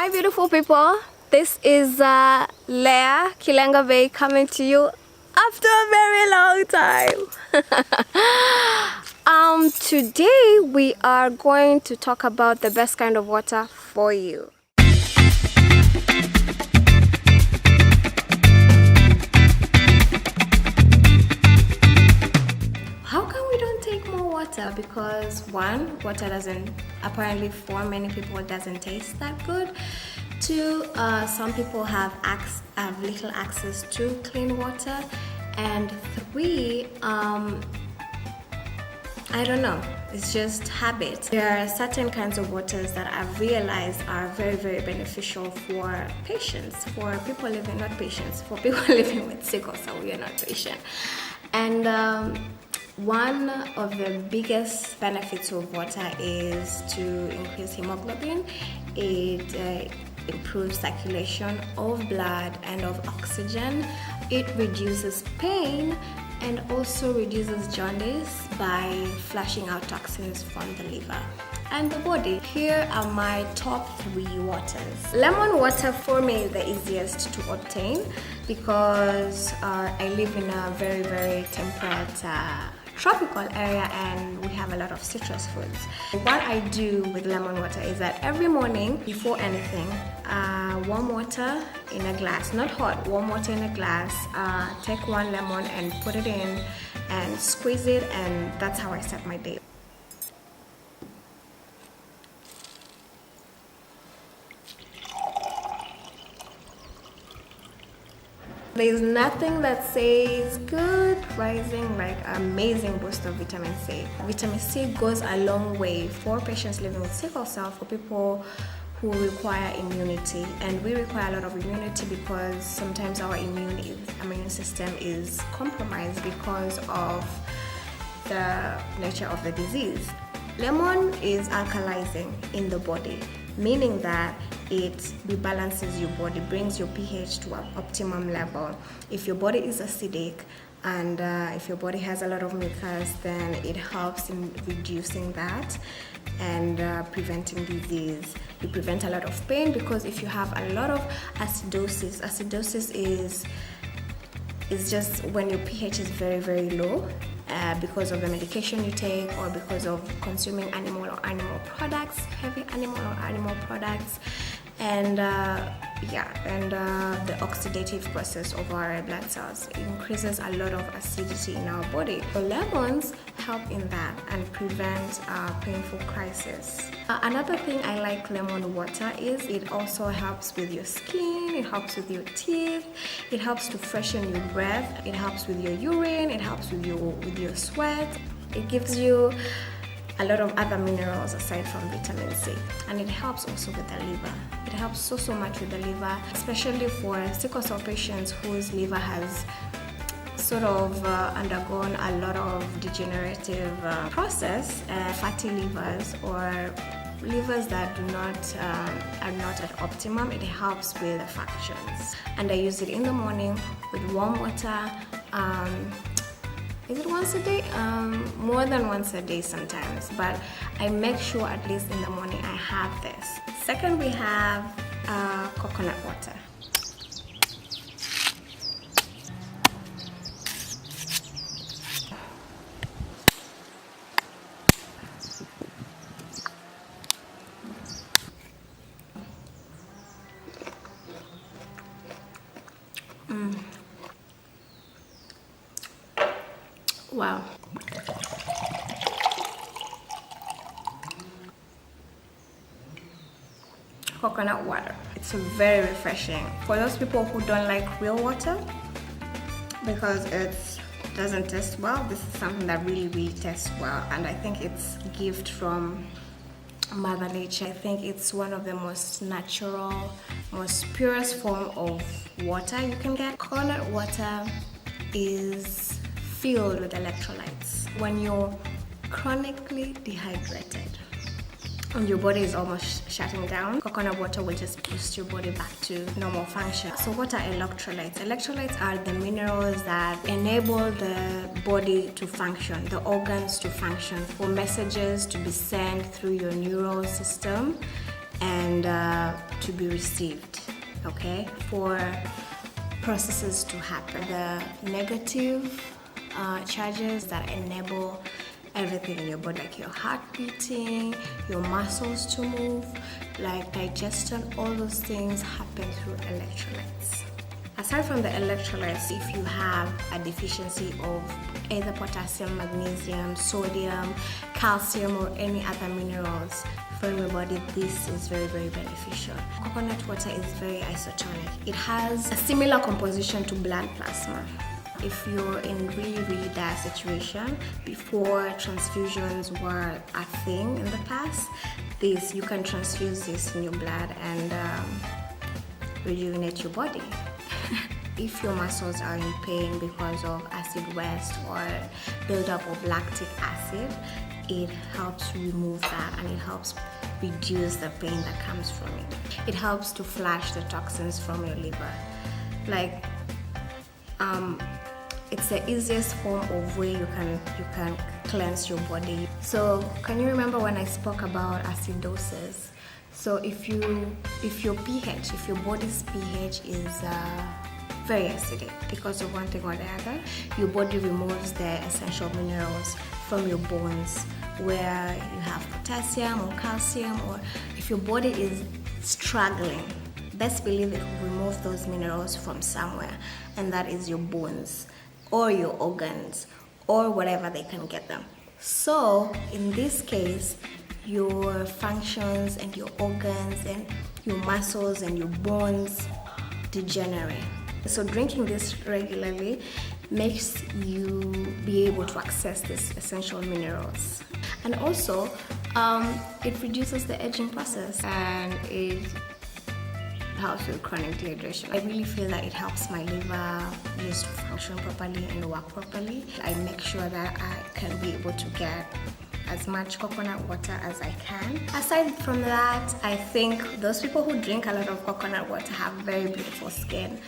Hi beautiful people, this is Leah Kilenga Bay coming to you after a very long time. Today we are going to talk about the best kind of water for you. How come we don't take more water? Because one, water doesn't, apparently for many people it doesn't taste that good. Two, some people have little access to clean water. And three, I don't know, it's just habit. There are certain kinds of waters that I've realized are very, very beneficial for patients, for people living, not patients, for people living with sickle cell. We are not patient. And one of the biggest benefits of water is to increase hemoglobin. It improves circulation of blood and of oxygen. It reduces pain and also reduces jaundice by flushing out toxins from the liver and the body. Here are my top 3 waters. Lemon water for me is the easiest to obtain because I live in a very, very temperate tropical area and we have a lot of citrus fruits. What I do with lemon water is that every morning before anything, warm water in a glass, not hot, warm water in a glass, take 1 lemon and put it in and squeeze it, and that's how I start my day. There's nothing that says good rising like amazing boost of vitamin C. Vitamin C goes a long way for patients living with sickle cell, for people who require immunity. And we require a lot of immunity because sometimes our immune system is compromised because of the nature of the disease. Lemon is alkalizing in the body, meaning that it rebalances your body, brings your pH to an optimum level. If your body is acidic and if your body has a lot of mucus, then it helps in reducing that and preventing disease. You prevent a lot of pain because if you have a lot of acidosis is just when your pH is very, very low because of the medication you take or because of consuming animal products, heavy animal products, and the oxidative process of our red blood cells increases a lot of acidity in our body. So lemons help in that and prevent painful crisis. Another thing I like lemon water is it also helps with your skin, it helps with your teeth, it helps to freshen your breath, it helps with your urine, it helps with your sweat. It gives you a lot of other minerals aside from vitamin C, and it helps also with the liver. It helps so much with the liver, especially for sickle cell patients whose liver has sort of undergone a lot of degenerative process, fatty livers or livers that are not at optimum. It helps with the functions, and I use it in the morning with warm water. Is it once a day? More than once a day sometimes, but I make sure at least in the morning I have this. Second, we have coconut water. Wow. Coconut water. It's very refreshing. For those people who don't like real water because it doesn't taste well, this is something that really tastes well, and I think it's a gift from Mother Nature. I think it's one of the most natural, most purest form of water you can get. Coconut water is filled with electrolytes. When you're chronically dehydrated and your body is almost shutting down, coconut water will just boost your body back to normal function. So what are electrolytes? Electrolytes are the minerals that enable the body to function, the organs to function, for messages to be sent through your neural system and to be received, okay, for processes to happen. The negative charges that enable everything in your body, like your heart beating, your muscles to move, like digestion, all those things happen through electrolytes. Aside from the electrolytes, if you have a deficiency of either potassium, magnesium, sodium, calcium, or any other minerals from your body, this is very, very beneficial. Coconut water is very isotonic. It has a similar composition to blood plasma. If you're in really, really dire situation, before transfusions were a thing in the past, you can transfuse this in your blood and rejuvenate your body. If your muscles are in pain because of acid waste or buildup of lactic acid, it helps remove that and it helps reduce the pain that comes from it. It helps to flush the toxins from your liver. Like, it's the easiest form of way you can cleanse your body. So can you remember when I spoke about acidosis? So if your body's pH is very acidic because of one thing or the other, your body removes the essential minerals from your bones where you have potassium or calcium, or if your body is struggling, best believe it will remove those minerals from somewhere, and that is your bones or your organs or whatever they can get them. So in this case, your functions and your organs and your muscles and your bones degenerate. So drinking this regularly makes you be able to access these essential minerals. And also, it reduces the aging process and it helps with chronic dehydration. I really feel that it helps my liver just to function properly and work properly. I make sure that I can be able to get as much coconut water as I can. Aside from that, I think those people who drink a lot of coconut water have very beautiful skin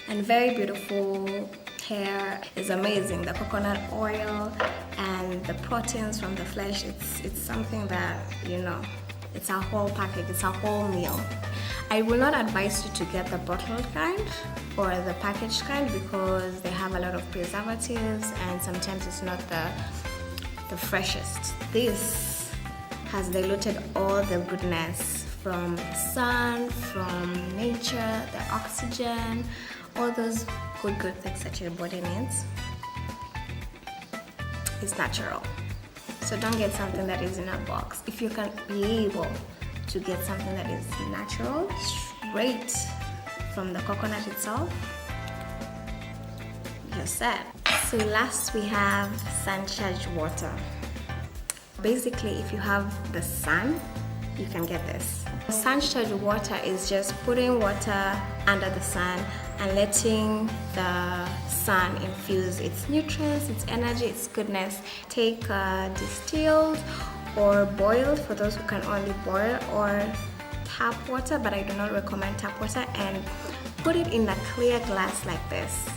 and very beautiful hair. Is amazing. The coconut oil and the proteins from the flesh, it's something that, you know, it's a whole package, it's a whole meal. I will not advise you to get the bottled kind or the packaged kind because they have a lot of preservatives and sometimes it's not the freshest. This has diluted all the goodness from the sun, from nature, the oxygen, all those good things that your body needs. It's natural. So don't get something that is in a box. If you can be able to get something that is natural, straight from the coconut itself, you're set. So last we have sun-charged water. Basically, if you have the sun, you can get this. Sun-charged water is just putting water under the sun and letting the sun infuse its nutrients, its energy, its goodness. Take distilled or boiled for those who can only boil, or tap water, but I do not recommend tap water, and put it in a clear glass like this.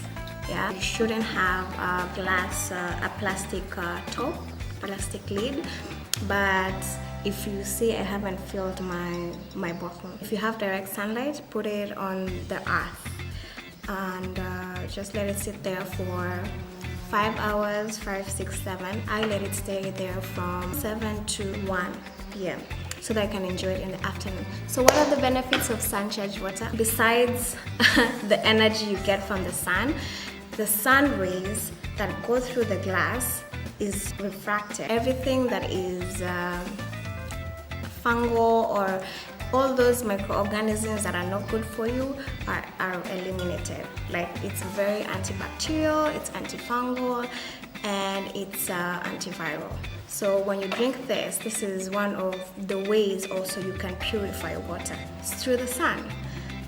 Yeah, you shouldn't have a glass, a plastic top, plastic lid, but if you see I haven't filled my bottle. If you have direct sunlight, put it on the earth and just let it sit there for 5 hours, 5, 6, 7. I let it stay there from 7 to 1 p.m. so that I can enjoy it in the afternoon. So what are the benefits of sun-charged water? Besides the energy you get from the sun rays that go through the glass is refracted. Everything that is fungal or all those microorganisms that are not good for you are eliminated. Like, it's very antibacterial, it's antifungal, and it's antiviral. So when you drink this is one of the ways also you can purify water. It's through the sun.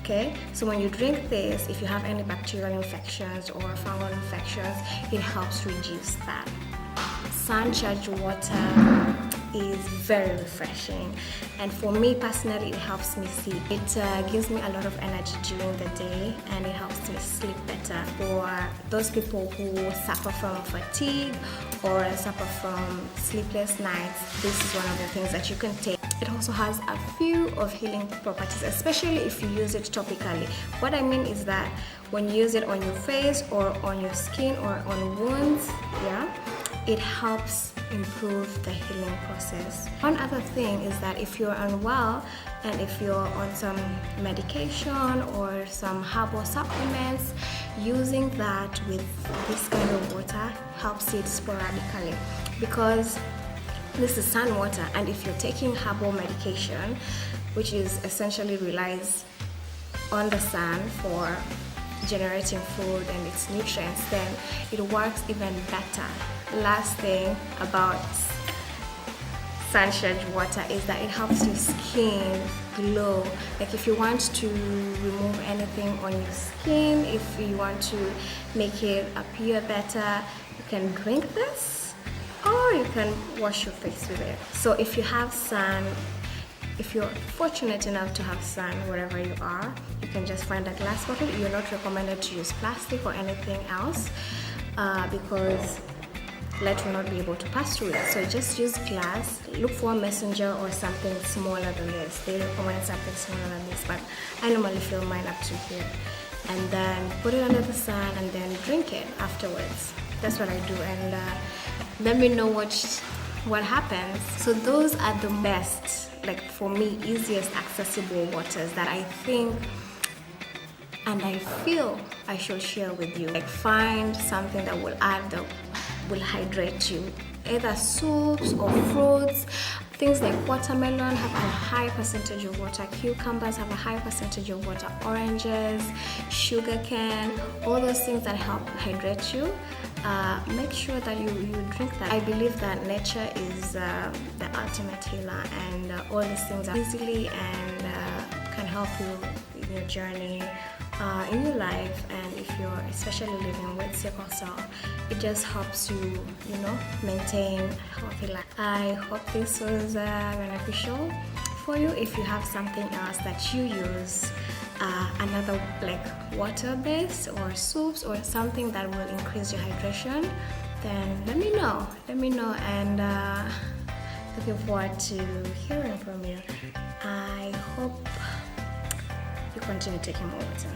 Okay, so when you drink this, if you have any bacterial infections or fungal infections, it helps reduce that. Sun-charged water is very refreshing, and for me personally, it helps me sleep. It gives me a lot of energy during the day, and it helps me sleep better. For those people who suffer from fatigue or suffer from sleepless nights, this is one of the things that you can take. it also has a few of healing properties, especially if you use it topically. What I mean is that when you use it on your face or on your skin or on wounds, yeah, it helps improve the healing process. One other thing is that if you're unwell and if you're on some medication or some herbal supplements, using that with this kind of water helps it sporadically, because this is sun water, and if you're taking herbal medication, which is essentially relies on the sun for generating food and its nutrients, then it works even better. Last thing about sunshine water is that it helps your skin glow. Like if you want to remove anything on your skin, if you want to make it appear better, you can drink this or you can wash your face with it. So if you have sun, if you're fortunate enough to have sun wherever you are, you can just find a glass bottle. You're not recommended to use plastic or anything else because light will not be able to pass through it. So just use glass. Look for a messenger or something smaller than this. They recommend something smaller than this, but I normally fill mine up to here. And then put it under the sun and then drink it afterwards. That's what I do, and let me know what happens. So those are the best, like for me, easiest accessible waters that I think and I feel I should share with you. Like find something that will hydrate you, either soups or fruits. Things like watermelon have a high percentage of water, cucumbers have a high percentage of water, oranges, sugar cane, all those things that help hydrate you. Make sure that you drink that. I believe that nature is the ultimate healer, and all these things are easily and can help you in your journey, in your life. And if you're especially living with sickle cell, it just helps you, maintain a healthy life. I hope this was beneficial for you. If you have something else that you use, another like water based or soups or something that will increase your hydration, then let me know, and looking forward to hearing from you. I hope you continue taking more water.